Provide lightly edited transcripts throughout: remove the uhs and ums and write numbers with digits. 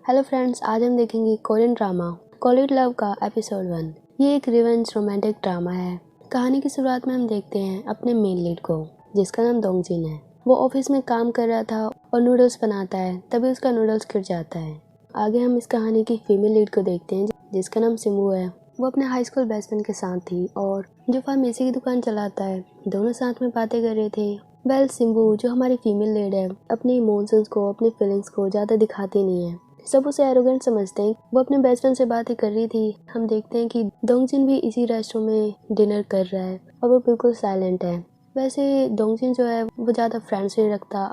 Hello friends, आज हम देखेंगे कोरियन ड्रामा कॉलिड लव का एपिसोड 1। ये एक रिवेंज रोमांटिक ड्रामा है। कहानी की शुरुआत में हम देखते हैं अपने मेन लीड को, जिसका नाम दोंगजिन है। वो ऑफिस में काम कर रहा था और नूडल्स बनाता है, तभी उसका नूडल्स गिर जाता है। आगे हम इस कहानी की फीमेल लीड को देखते हैं, जिसका नाम सिमू है। वो अपने हाई स्कूल बेस्ट फ्रेंड के साथ थी और जो फार्मेसी की दुकान चलाता है। दोनों साथ में बातें कर रहे थे। सिम्बू जो हमारी फीमेल लीड है, अपने इमोशंस को, अपनी फीलिंग्स को ज़्यादा दिखाती नहीं है। सब उसे एरोगेंट समझते हैं। वो अपने बेस्ट फ्रेंड से बात ही कर रही थी। हम देखते हैं कि दोंगजिन भी इसी रेस्टोरेंट में डिनर कर रहा है और वो बिल्कुल साइलेंट है। वैसे दोंगजिन जो है वो ज़्यादा फ्रेंड्स नहीं रखता।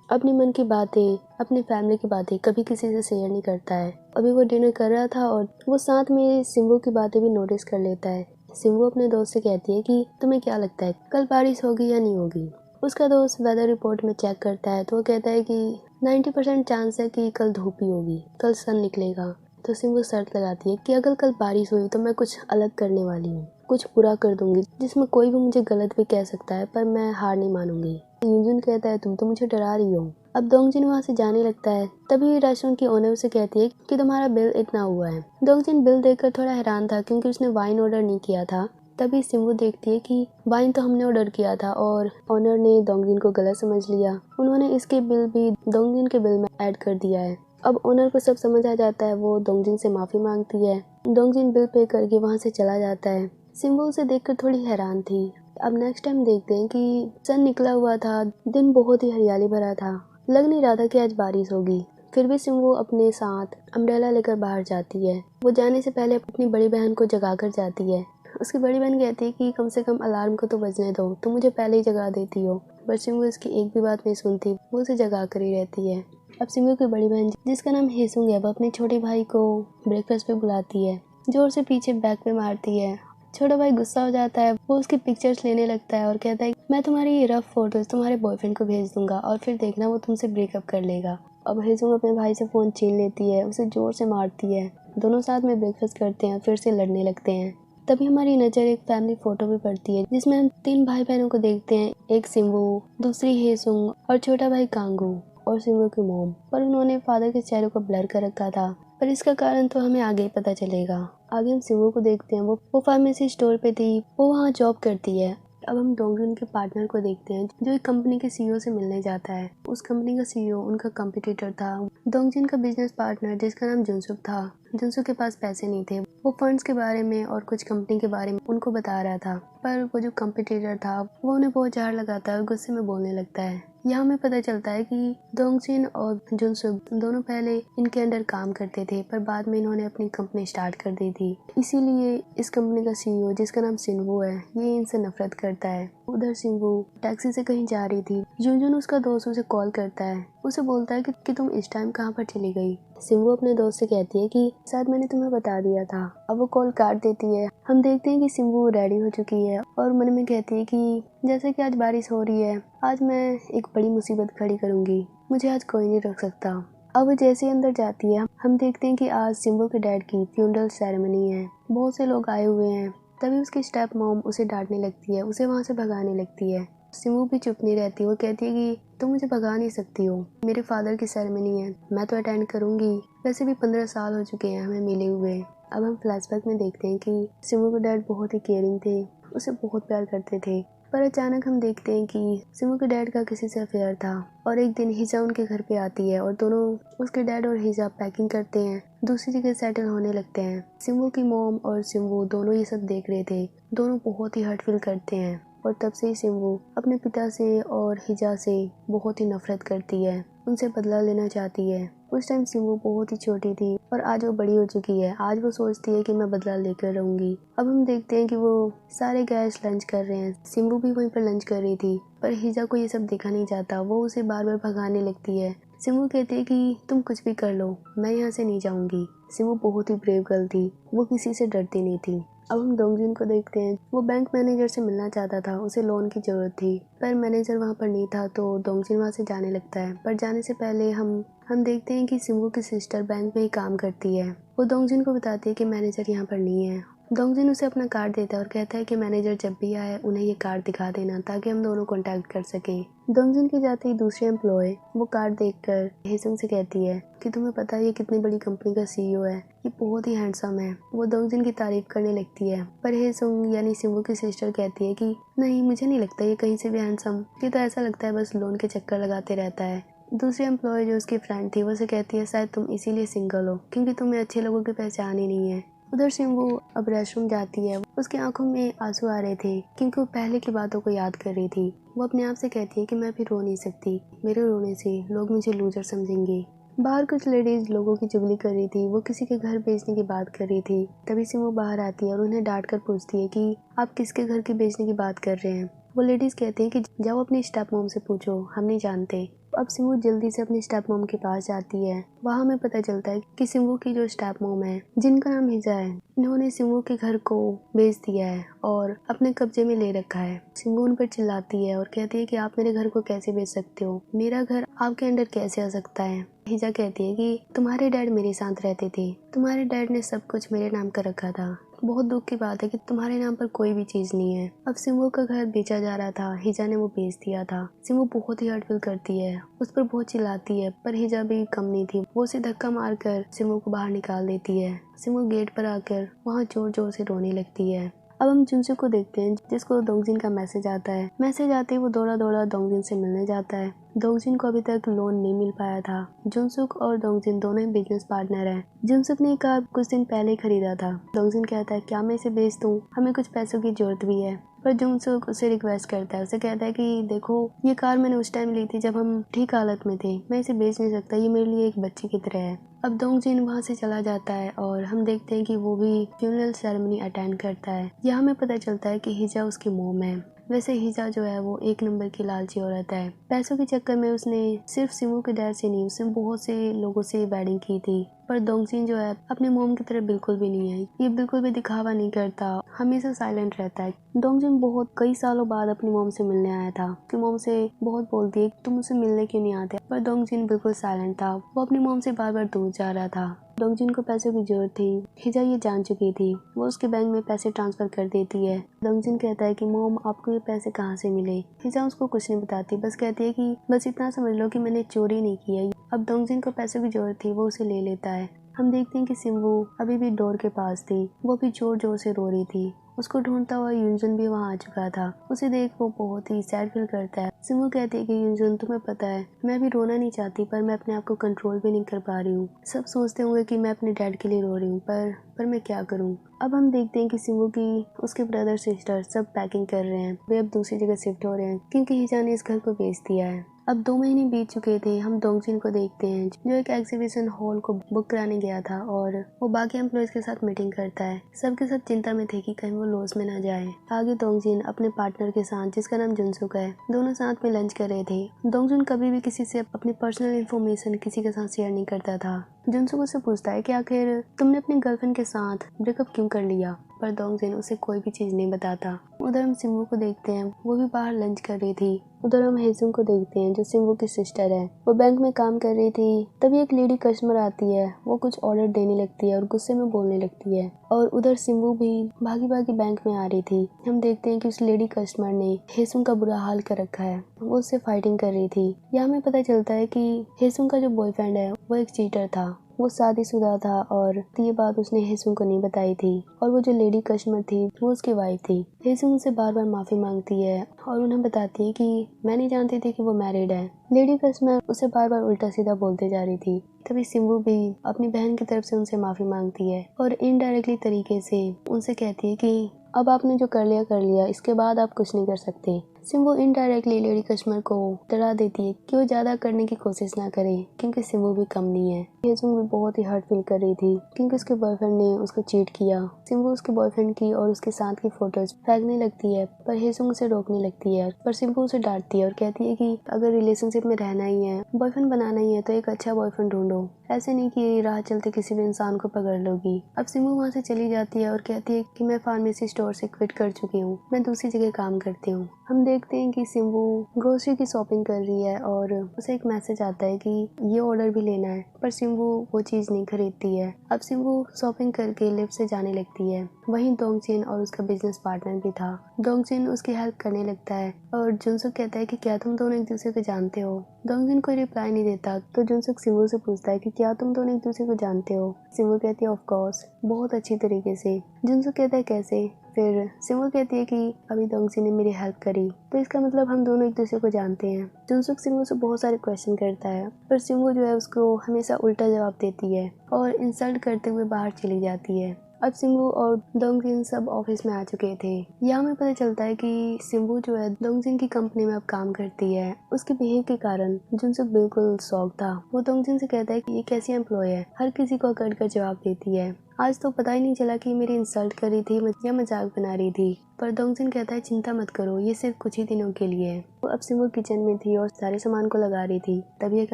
अपनी मन की बातें, अपनी फैमिली की बातें कभी किसी से शेयर नहीं करता है। अभी वो डिनर कर रहा था और वो साथ में सिम्बू की बातें भी नोटिस कर लेता है। सिम्बू अपने दोस्त से कहती है कि तुम्हें क्या लगता है कल बारिश होगी या नहीं होगी। उसका दोस्त वेदर रिपोर्ट में चेक करता है तो वो कहता है कि 90% चांस है कि कल धूप ही होगी, कल सन निकलेगा। तो सिम्बू शर्त लगाती है कि अगर कल बारिश हुई तो मैं कुछ अलग करने वाली हूँ, कुछ बुरा कर दूंगी जिसमें कोई भी मुझे गलत भी कह सकता है, पर मैं हार नहीं मानूंगी। यूजुन कहता है तुम तो मुझे डरा रही हो। अब दोंगजिन वहाँ से जाने लगता है। तभी रेस्टोरेंट की ओनर उसे कहती है कि तुम्हारा बिल इतना हुआ है। दोंगजिन बिल देखकर थोड़ा हैरान था क्योंकि उसने वाइन ऑर्डर नहीं किया था। तभी सिम्बू देखती है कि वाइन तो हमने ऑर्डर किया था और ओनर ने दोंगजिन को गलत समझ लिया। उन्होंने इसके बिल भी दोंगजिन के बिल में ऐड कर दिया है। अब ओनर को सब समझ आ जाता है। वो दोंगजिन से माफी मांगती है। दोंगजिन बिल पे करके वहाँ से चला जाता है। सिम्बू उसे देखकर थोड़ी हैरान थी। अब नेक्स्ट टाइम देखते हैं कि सन निकला हुआ था, दिन बहुत ही हरियाली भरा था। लग नहीं रहा था कि आज बारिश होगी। फिर भी सिम्बू अपने साथ अम्ब्रेला लेकर बाहर जाती है। वो जाने से पहले अपनी बड़ी बहन को जगा कर जाती है। उसकी बड़ी बहन कहती है कि कम से कम अलार्म को तो बजने दो, तुम मुझे पहले ही जगा देती हो। पर सिम्बू इसकी एक भी बात नहीं सुनती। वो उसे जगा कर ही रहती है। अब सिम्बू की बड़ी बहन जिसका नाम हेसुंग है, वो अपने छोटे भाई को ब्रेकफास्ट पे बुलाती है। जोर से पीछे बैक पे मारती है। छोटा भाई गुस्सा हो जाता है। वो उसकी पिक्चर्स लेने लगता है और कहता है मैं तुम्हारी रफ फोटोज तुम्हारे बॉयफ्रेंड को भेज दूंगा और फिर देखना वो तुमसे ब्रेकअप कर लेगा। अब हेसुंग अपने भाई से फोन छीन लेती है, उसे जोर से मारती है। दोनों साथ में ब्रेकफास्ट करते हैं, फिर से लड़ने लगते हैं। तभी हमारी नज़र एक फैमिली फोटो भी पड़ती है जिसमें हम 3 भाई बहनों को देखते हैं। एक सिम्बू, दूसरी हेसुंग और छोटा भाई कांगू और सिम्बू की मॉम। पर उन्होंने फादर के चेहरे को ब्लर कर रखा था, पर इसका कारण तो हमें आगे ही पता चलेगा। आगे हम सिम्बू को देखते हैं। वो फार्मेसी स्टोर पे थी। वो वहाँ जॉब करती है। अब हम दोंगजिन के पार्टनर को देखते हैं जो एक कंपनी के सीईओ से मिलने जाता है। उस कंपनी का सीईओ उनका कॉम्पिटिटर था। दोंगजिन का बिजनेस पार्टनर जिसका नाम जुनसुक था। जुनसुक के पास पैसे नहीं थे। वो फंड्स के बारे में और कुछ कंपनी के बारे में उनको बता रहा था, पर वो जो कॉम्पिटिटर था वो उन्हें बहुत झाड़ लगाता है और गुस्से में बोलने लगता है। यहाँ हमें पता चलता है कि दोंगजिन और जुनसुक दोनों पहले इनके अंडर काम करते थे, पर बाद में इन्होंने अपनी कंपनी स्टार्ट कर दी थी। इसीलिए इस कंपनी का सीईओ जिसका नाम सिन्वू है, ये इनसे नफरत करता है। उधर सिन्वू टैक्सी से कहीं जा रही थी। जुनजुन उसका दोस्त उसे कॉल करता है। उसे बोलता है कि तुम इस टाइम कहाँ पर चली गई। सिम्बू अपने दोस्त से कहती है कि शायद मैंने तुम्हें बता दिया था। अब वो कॉल काट देती है। हम देखते हैं कि सिम्बू रेडी हो चुकी है और मन में कहती है कि जैसे कि आज बारिश हो रही है, आज मैं एक बड़ी मुसीबत खड़ी करूंगी, मुझे आज कोई नहीं रोक सकता। अब वो जैसे ही अंदर जाती है, हम देखते हैं कि आज सिम्बू के डैड की फ्यूनरल सेरेमनी है। बहुत से लोग आए हुए हैं। तभी उसकी स्टेप मॉम उसे डांटने लगती है, उसे वहाँ से भगाने लगती है। सिम्बू भी चुप नहीं रहती। वो कहती है कि तुम मुझे भगा नहीं सकती हो, मेरे फादर की सेरेमनी है, मैं तो अटेंड करूंगी। वैसे भी 15 साल हो चुके हैं हमें मिले हुए। अब हम फ्लैशबैक में देखते हैं कि सिम्बू के डैड बहुत ही केयरिंग थे, उसे बहुत प्यार करते थे। पर अचानक हम देखते हैं कि सिम्बू के डैड का किसी से अफेयर था और एक दिन हिजा उनके घर पे आती है और दोनों, उसके डैड और हिजा, पैकिंग करते हैं, दूसरी जगह सेटल होने लगते हैं। सिम्बू की मॉम और सिम्बू दोनों ये सब देख रहे थे। दोनों बहुत ही हर्ट फील करते हैं और तब से ही सिम्बू अपने पिता से और हिजा से बहुत ही नफरत करती है, उनसे बदला लेना चाहती है। उस टाइम सिम्बू बहुत ही छोटी थी और आज वो बड़ी हो चुकी है। आज वो सोचती है कि मैं बदला लेकर रहूंगी। अब हम देखते हैं कि वो सारे गैस लंच कर रहे हैं। सिम्बू भी वहीं पर लंच कर रही थी, पर हिजा को ये सब देखा नहीं जाता। वो उसे बार बार भगाने लगती है। सिम्बू कहती है कि तुम कुछ भी कर लो, मैं यहाँ से नहीं जाऊंगी। सिम्बू बहुत ही ब्रेव गर्ल थी, वो किसी से डरती नहीं थी। अब हम दोंगजिन को देखते हैं। वो बैंक मैनेजर से मिलना चाहता था, उसे लोन की जरूरत थी, पर मैनेजर वहाँ पर नहीं था तो दोंगजिन वहाँ से जाने लगता है। पर जाने से पहले हम देखते हैं कि सिम्बू की सिस्टर बैंक में ही काम करती है। वो दोंगजिन को बताती है कि मैनेजर यहाँ पर नहीं है डोंगजिन उसे अपना कार्ड देता है और कहता है कि मैनेजर जब भी आए उन्हें ये कार्ड दिखा देना ताकि हम दोनों कांटेक्ट कर सकें। डोंगजिन के जाते ही दूसरी एम्प्लॉय वो कार्ड देखकर हेसुंग से कहती है कि तुम्हें पता है ये कितनी बड़ी कंपनी का सीईओ है, ये बहुत ही हैंडसम है। वो डोंगजिन की तारीफ करने लगती है, पर हेसुंग यानी सिंवू की सिस्टर कहती है कि नहीं, मुझे नहीं लगता ये कहीं से भी हैंडसम, ये तो ऐसा लगता है बस लोन के चक्कर लगाते रहता है। दूसरी एम्प्लॉय जो उसकी फ्रेंड थी वो उसे कहती है शायद तुम इसीलिए सिंगल हो क्योंकि तुम्हें अच्छे लोगों की पहचान ही नहीं है। उधर सिंवू अब रेस्टरूम जाती है। उसकी आंखों में आंसू आ रहे थे क्योंकि वो पहले की बातों को याद कर रही थी। वो अपने आप से कहती है कि मैं भी रो नहीं सकती, मेरे रोने से लोग मुझे लूजर समझेंगे। बाहर कुछ लेडीज लोगों की चुगली कर रही थी, वो किसी के घर बेचने की बात कर रही थी। तभी सिंवू बाहर आती है और उन्हें डांट कर पूछती है कि आप किसके घर की बेचने की बात कर रहे हैं। वो लेडीज कहती हैं कि जाओ अपनी स्टेप मॉम से पूछो, हम नहीं जानते। अब सिंवू जल्दी से अपनी स्टेप मॉम के पास जाती है। वहाँ हमें पता चलता है कि सिंवू की जो स्टेप मॉम है जिनका नाम हिजा है, इन्होंने सिंवू के घर को बेच दिया है और अपने कब्जे में ले रखा है। सिंवू उन पर चिल्लाती है और कहती है कि आप मेरे घर को कैसे बेच सकते हो, मेरा घर आपके अंडर कैसे आ सकता है। हिजा कहती है कि तुम्हारे डैड मेरे साथ रहते थे, तुम्हारे डैड ने सब कुछ मेरे नाम कर रखा था। बहुत दुख की बात है कि तुम्हारे नाम पर कोई भी चीज नहीं है। अब सिंवू का घर बेचा जा रहा था, हिजा ने वो बेच दिया था। सिंवू बहुत ही हर्ट फील करती है, उस पर बहुत चिल्लाती है, पर हिजा भी कम नहीं थी। वो उसे धक्का मारकर सिंवू को बाहर निकाल देती है। सिंवू गेट पर आकर वहाँ जोर जोर से रोने लगती है। अब हम जुनसुक को देखते हैं जिसको डोंगजिन का मैसेज आता है। मैसेज आते ही वो दौड़ा दौड़ा डोंगजिन से मिलने जाता है। डोंगजिन को अभी तक लोन नहीं मिल पाया था। जुनसुक और डोंगजिन दोनों ही बिजनेस पार्टनर हैं। जुनसुक ने कार कुछ दिन पहले ही खरीदा था। डोंगजिन कहता है क्या मैं इसे बेच दूं, हमें कुछ पैसों की जरूरत भी है। पर जुनसुक उसे रिक्वेस्ट करता है, उसे कहता है कि देखो ये कार मैंने उस टाइम ली थी जब हम ठीक हालत में थे, मैं इसे बेच नहीं सकता, ये मेरे लिए एक बच्चे की तरह है। अब डोंगजिन वहाँ से चला जाता है और हम देखते हैं कि वो भी फ्यूनरल सेरेमनी अटेंड करता है। यहाँ हमें पता चलता है कि हिजा उसकी मोम है। वैसे हिजा जो है वो एक नंबर की लालची औरत है। पैसों के चक्कर में उसने सिर्फ सिंवू के डैड से नहीं, उसने बहुत से लोगों से वेडिंग की थी। पर डोंगजिन जो है अपने मोम की तरह बिल्कुल भी नहीं है, ये बिल्कुल भी दिखावा नहीं करता, हमेशा साइलेंट रहता है। डोंगजिन बहुत कई सालों बाद अपनी मोम से मिलने आया था। उसकी मोम से बहुत बोलती है तुम मुझसे मिलने क्यों नहीं आते, पर डोंगजिन बिल्कुल साइलेंट था। वो अपनी मोम से बार बार दूर जा रहा था। डोंगजिन को पैसों की जरूरत थी, हिजा ये जान चुकी थी। वो उसके बैंक में पैसे ट्रांसफर कर देती है। डोंगजिन कहता है कि मोम आपको ये पैसे कहाँ से मिले। हिजा उसको कुछ नहीं बताती, बस कहती है कि बस इतना समझ लो कि मैंने चोरी नहीं की है। अब डोंगजिन को पैसों की जरूरत थी, वो उसे ले लेता है। हम देखते हैं कि सिंवू अभी भी डोर के पास थी, वो भी जोर जोर से रो रही थी। उसको ढूंढता हुआ यूनजुन भी वहाँ आ चुका था। उसे देख वो बहुत ही सैड फील करता है। सिंवू कहती है कि यूनजुन तुम्हें पता है मैं भी रोना नहीं चाहती, पर मैं अपने आप को कंट्रोल भी नहीं कर पा रही हूँ। सब सोचते होंगे कि मैं अपने डैड के लिए रो रही हूँ, पर मैं क्या करूँ। अब हम देखते हैं कि सिंवू की उसके ब्रदर सिस्टर सब पैकिंग कर रहे हैं। वे अब दूसरी जगह शिफ्ट हो रहे हैं क्योंकि हिजा ने इस घर को बेच दिया है। अब 2 महीने बीत चुके थे। हम डोंगजिन को देखते हैं जो एक एग्जीबिशन हॉल को बुक कराने गया था और वो बाकी एम्प्लॉयज के साथ मीटिंग करता है। सबके सब चिंता में थे कि कहीं वो लॉस में ना जाए। आगे डोंगजिन अपने पार्टनर के साथ जिसका नाम जुनसुक है, दोनों साथ में लंच कर रहे थे। डोंगजिन कभी भी किसी से अपनी पर्सनल इन्फॉर्मेशन किसी के साथ शेयर नहीं करता था। जुनसुक उससे पूछता है कि आखिर तुमने अपनी गर्लफ्रेंड के साथ ब्रेकअप क्यों कर लिया, पर डोंगजिन उसे कोई भी चीज नहीं बताता। उधर हम सिंवू को देखते हैं, वो भी बाहर लंच कर रही थी। उधर हम हेजुंग को देखते हैं जो सिंवू की सिस्टर है। वो बैंक में काम कर रही थी, तभी एक लेडी कस्टमर आती है। वो कुछ ऑर्डर देने लगती है और गुस्से में बोलने लगती है और उधर सिंवू भी भागी भागी बैंक में आ रही थी। हम देखते हैं कि उस लेडी कस्टमर ने हेजुंग का बुरा हाल कर रखा है, वो उससे फाइटिंग कर रही थी। यहाँ हमें पता चलता है कि हेजुंग का जो बॉयफ्रेंड है वो एक चीटर था, वो शादीशुदा था और ये बात उसने हेजुंग को नहीं बताई थी। और वो जो लेडी कस्टमर थी वो उसकी वाइफ थी। हेजुंग से बार बार माफी मांगती है और उन्हें बताती है कि मैं नहीं जानती थी कि वो मैरिड है। लेडी कस्टमर उसे बार बार उल्टा सीधा बोलते जा रही थी। तभी सिंवू भी अपनी बहन की तरफ से उनसे माफी मांगती है और इनडायरेक्टली तरीके से उनसे कहती है कि अब आपने जो कर लिया, इसके बाद आप कुछ नहीं कर सकते। सिंवू इनडायरेक्टली लेडी कस्टमर को डरा देती है कि वो ज्यादा करने की कोशिश ना करे क्योंकि सिंवू भी कम नहीं है। हेजुंग भी बहुत ही हर्ट फील कर रही थी क्योंकि उसके बॉयफ्रेंड ने उसको चीट किया। सिंवू उसके बॉयफ्रेंड की और उसके साथ की फोटोज फेंकने लगती है, पर हेजुंग उसे रोकने लगती है। पर सिंवू उसे डांटती है और कहती है कि अगर रिलेशनशिप में रहना ही है, बॉयफ्रेंड बनाना ही है, तो एक अच्छा बॉयफ्रेंड ढूंढो, ऐसे नहीं कि राह चलते किसी भी इंसान को पकड़ लोगी। अब सिंवू वहाँ से चली जाती है और कहती है कि मैं फार्मेसी स्टोर से क्विट कर चुकी हूँ, मैं दूसरी जगह काम करती हूँ। हम देखते हैं कि सिंवू ग्रोसरी की शॉपिंग कर रही है और उसे एक मैसेज आता है कि ये ऑर्डर भी लेना है, पर सिंवू वो चीज नहीं खरीदती है। अब सिंवू शॉपिंग करके लिफ्ट से जाने लगती है। वहीं दोंगजिन और उसका बिजनेस पार्टनर भी था। दोंगजिन उसकी हेल्प करने लगता है और जुनसुक कहता है कि क्या तुम दोनों एक दूसरे को जानते हो। दोंगजिन कोई रिप्लाई नहीं देता तो जुनसुक सिंवू से पूछता है कि क्या तुम दोनों एक दूसरे को जानते हो। सिंवू कहती है ऑफ कोर्स, बहुत अच्छी तरीके से। जुनसुक कहता है कैसे। फिर सिंवू कहती है कि अभी दोंगजिन ने मेरी हेल्प करी तो इसका मतलब हम दोनों एक दूसरे को जानते हैं। जुनसुक सिंवू से बहुत सारे क्वेश्चन करता है पर सिंवू जो है उसको हमेशा उल्टा जवाब देती है और इंसल्ट करते हुए बाहर चली जाती है। अब सिंवू और दोंगजिन सब ऑफिस में आ चुके थे। यहाँ हमें पता चलता है कि सिंवू जो है दोंगजिन की कंपनी में अब काम करती है। उसके बिहेव के कारण जुनसुक बिल्कुल शॉक था। वो दोंगजिन से कहता है कि ये कैसी एम्प्लॉय है, हर किसी को अकड़ कर जवाब देती है। आज तो पता ही नहीं चला कि मेरी इंसल्ट कर रही थी या मजाक बना रही थी। पर दोंगजिन कहता है चिंता मत करो, ये सिर्फ कुछ ही दिनों के लिए है। वो अब सिंवू किचन में थी और सारे सामान को लगा रही थी। तभी एक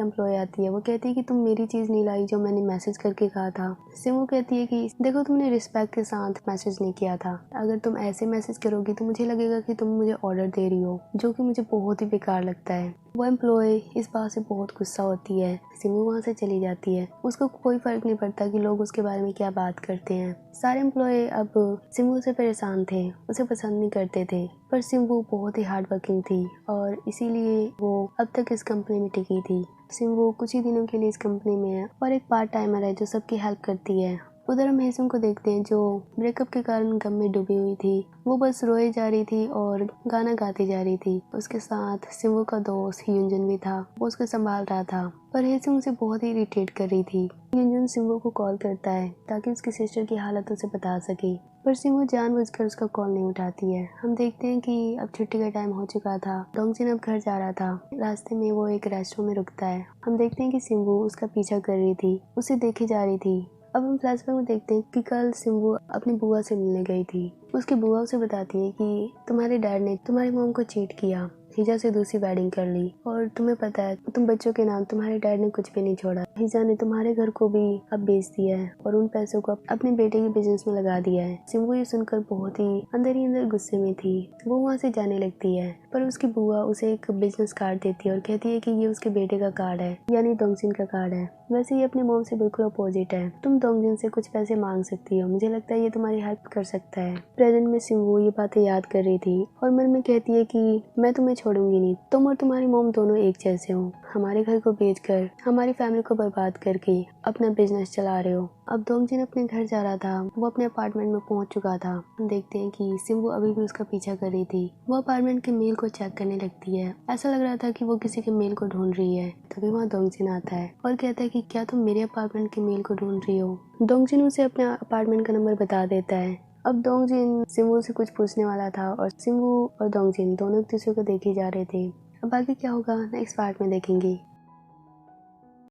एम्प्लॉय आती है। वो कहती है कि तुम मेरी चीज नहीं लाई जो मैंने मैसेज करके कहा था। सिंवू कहती है कि देखो तुमने रिस्पेक्ट के साथ मैसेज नहीं किया था। अगर तुम ऐसे मैसेज करोगी तो मुझे लगेगा कि तुम मुझे ऑर्डर दे रही हो, जो कि मुझे बहुत ही बेकार लगता है। वो एम्प्लॉय इस बात से बहुत गुस्सा होती है। सिंवू वहाँ से चली जाती है। उसको कोई फर्क नहीं पड़ता कि लोग उसके बारे में क्या बात करते हैं। सारे एम्प्लॉय अब सिंवू से परेशान थे, उसे पसंद नहीं करते थे। पर सिंवू बहुत ही हार्ड वर्किंग थी और इसीलिए वो अब तक इस कंपनी में टिकी थी। सिंवू कुछ ही दिनों के लिए इस कंपनी में है और एक पार्ट टाइमर है जो सबकी हेल्प करती है। उधर हम हेसुंग को देखते हैं जो ब्रेकअप के कारण गम में डूबी हुई थी। वो बस रोए जा रही थी और गाना गाती जा रही थी। उसके साथ सिंवू का दोस्त यूनजुन भी था, वो उसको संभाल रहा था। पर हेसुंग उसे बहुत ही इरिटेट कर रही थी। यूनजुन सिंवू को कॉल करता है ताकि उसकी सिस्टर की हालत उसे बता सके, पर सिंवू जानबूझकर उसका कॉल नहीं उठाती है। हम देखते हैं कि अब छुट्टी का टाइम हो चुका था। दोंगजिन अब घर जा रहा था। रास्ते में वो एक रेस्टोरेंट में रुकता है। हम देखते हैं कि सिंवू उसका पीछा कर रही थी, उसे देखे जा रही थी। अब हम फ्लैशबैक में देखते हैं कि कल सिंवू अपनी बुआ से मिलने गई थी। उसकी बुआ उसे बताती है कि तुम्हारे डैड ने तुम्हारी मॉम को चीट किया, हिजा से दूसरी वेडिंग कर ली और तुम्हें पता है तुम बच्चों के नाम तुम्हारे डैड ने कुछ भी नहीं छोड़ा। हिजा ने तुम्हारे घर को भी अब बेच दिया है और उन पैसों को अपने बेटे के बिजनेस में लगा दिया है। सिंवू ये सुनकर बहुत ही अंदर गुस्से में थी। वो वहाँ से जाने लगती है पर उसकी बुआ उसे एक बिजनेस कार्ड देती है और कहती है कि ये उसके बेटे का कार्ड है, यानी दोंगजिन का कार्ड है। वैसे ये अपने मॉम से बिल्कुल अपोजिट है। तुम दोंगजिन से कुछ पैसे मांग सकती हो, मुझे लगता है ये तुम्हारी हेल्प कर सकता है। प्रेजेंट में सिंवू ये बातें याद कर रही थी और मन में कहती है कि मैं तुम्हें छोड़ूंगी नहीं, तुम और तुम्हारी मॉम दोनों एक जैसे हो। हमारे घर को बेचकर हमारी फैमिली को बर्बाद करके अपना बिजनेस चला रहे हो। अब दोंगजिन अपने घर जा रहा था। वो अपने अपार्टमेंट में पहुंच चुका था। हम देखते हैं कि सिंवू अभी भी उसका पीछा कर रही थी। वो अपार्टमेंट के मेल को चेक करने लगती है। ऐसा लग रहा था कि वो किसी के मेल को ढूंढ रही है। तभी वहाँ दोंगजिन आता है और कहता है कि क्या तुम मेरे अपार्टमेंट के मेल को ढूंढ रही हो। दोंगजिन उसे अपने अपार्टमेंट का नंबर बता देता है। अब दोंगजिन सिंवू से कुछ पूछने वाला था और सिंवू और दोंगजिन दोनों एक दूसरे को देखे जा रहे थे। अब आगे क्या होगा नेक्स्ट पार्ट में देखेंगे।